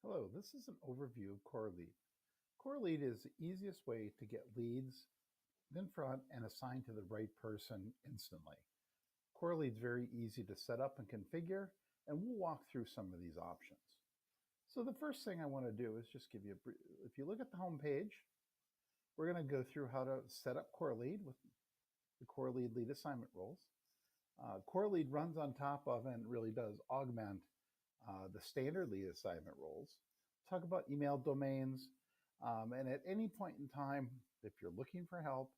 Hello, this is an overview of Correlead. Correlead is the easiest way to get leads in front and assigned to the right person instantly. Correlead is very easy to set up and configure, and we'll walk through some of these options. So the first thing I want to do is just give you if you look at the home page, we're going to go through how to set up Correlead with the Correlead lead assignment roles. Correlead runs on top of and really does augment the standard lead assignment roles. Talk about email domains. And at any point in time, if you're looking for help,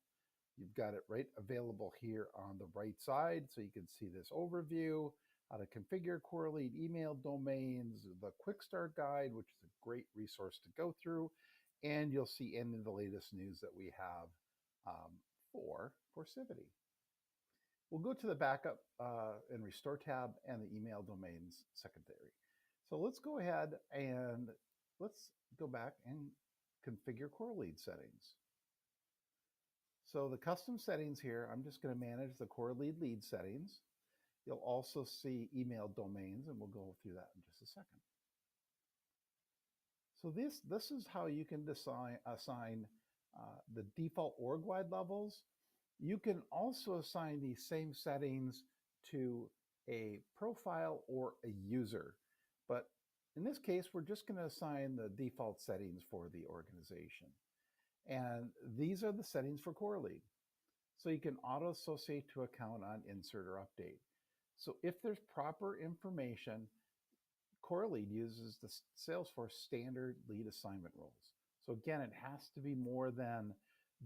you've got it right available here on the right side. So you can see this overview, how to configure Correlead email domains, the quick start guide, which is a great resource to go through. And you'll see any of the latest news that we have for Forcivity. We'll go to the backup and restore tab and the email domains secondary. So let's go ahead and let's go back and configure Correlead settings. So the custom settings here, I'm just going to manage the Correlead lead settings. You'll also see email domains, and we'll go through that in just a second. So this is how you can assign the default org wide levels. You can also assign these same settings to a profile or a user. But in this case, we're just going to assign the default settings for the organization. And these are the settings for Correlead. So you can auto-associate to account on insert or update. So if there's proper information, Correlead uses the Salesforce standard lead assignment roles. So again, it has to be more than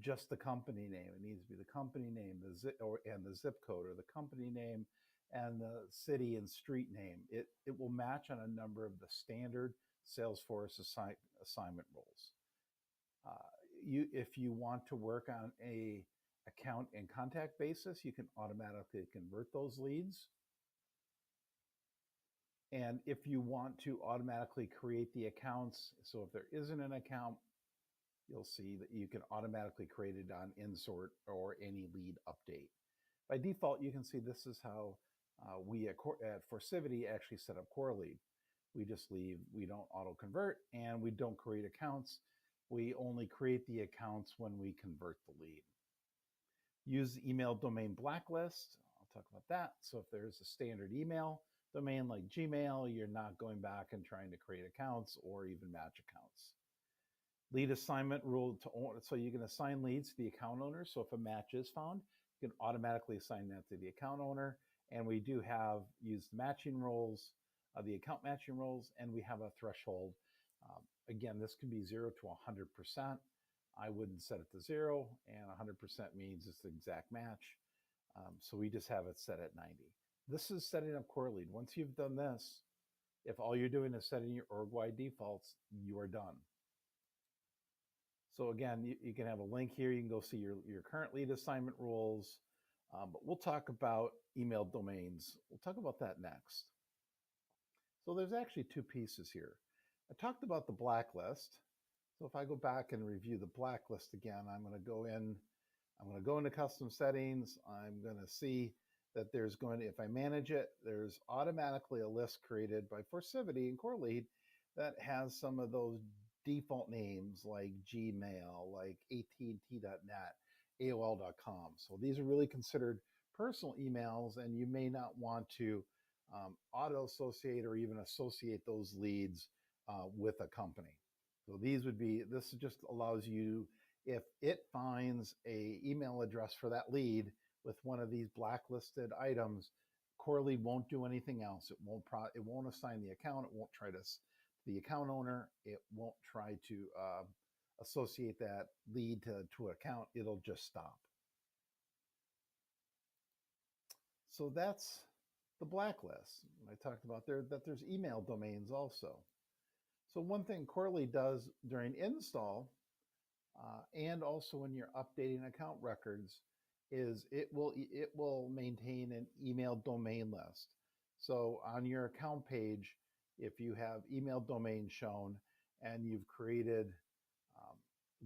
just the company name. It needs to be the company name, and the zip code, or the company name and the city and street name. It will match on a number of the standard Salesforce assignment roles. If you want to work on a account and contact basis, you can automatically convert those leads. And if you want to automatically create the accounts, so if there isn't an account, you'll see that you can automatically create it on insert or any lead update. By default, you can see this is how we at Forcivity actually set up Correlead. We just leave, we don't auto convert, and we don't create accounts. We only create the accounts when we convert the lead. Use the email domain blacklist. I'll talk about that. So if there's a standard email domain like Gmail, you're not going back and trying to create accounts or even match accounts. Lead assignment rule so you can assign leads to the account owner. So if a match is found, you can automatically assign that to the account owner. And we do have used matching roles, the account matching roles, and we have a threshold. Again, this can be 0 to 100%. I wouldn't set it to 0, and 100% means it's the exact match. So we just have it set at 90. This is setting up Correlead. Once you've done this, if all you're doing is setting your org-wide defaults, you are done. So again, you can have a link here. You can go see your current lead assignment roles, but we'll talk about email domains. We'll talk about that next. So there's actually two pieces here. I talked about the blacklist. So if I go back and review the blacklist again, I'm going to go into custom settings. I'm going to see that there's going to, if I manage it, there's automatically a list created by Forcivity and Correlead that has some of those default names like Gmail, like AT&T.net, AOL.com. So these are really considered personal emails, and you may not want to auto-associate or even associate those leads with a company. So this just allows you, if it finds a email address for that lead with one of these blacklisted items, Correlead won't do anything else. It won't assign the account. It won't try to the account owner. It won't try to associate that lead to an account. It'll just stop. So that's the blacklist. I talked about that there's email domains also. So one thing Correlead does during install and also when you're updating account records is it will maintain an email domain list. So on your account page, if you have email domain shown and you've created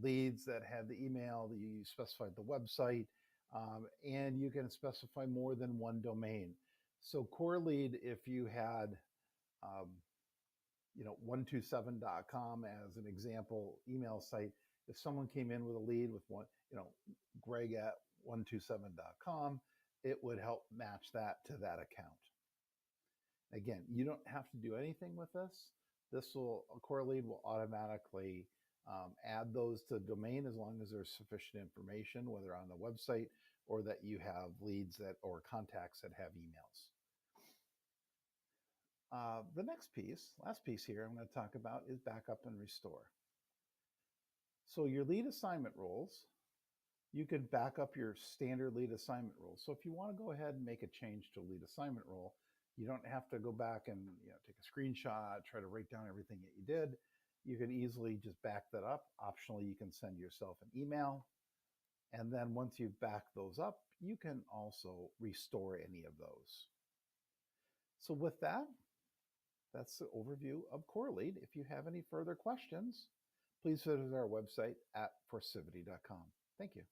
leads that have the email, you specified the website, and you can specify more than one domain. So Correlead, if you had 127.com as an example email site. If someone came in with a lead with Greg at 127.com, it would help match that to that account. Again, you don't have to do anything with this. Correlead will automatically add those to the domain as long as there's sufficient information, whether on the website or that you have leads or contacts that have emails. The last piece here I'm going to talk about is backup and restore. So your lead assignment roles, you can back up your standard lead assignment roles. So if you want to go ahead and make a change to a lead assignment role, you don't have to go back and take a screenshot, try to write down everything that you did. You can easily just back that up. Optionally, you can send yourself an email. And then once you've backed those up, you can also restore any of those. So with that, that's the overview of Correlead. If you have any further questions, please visit our website at forcivity.com. Thank you.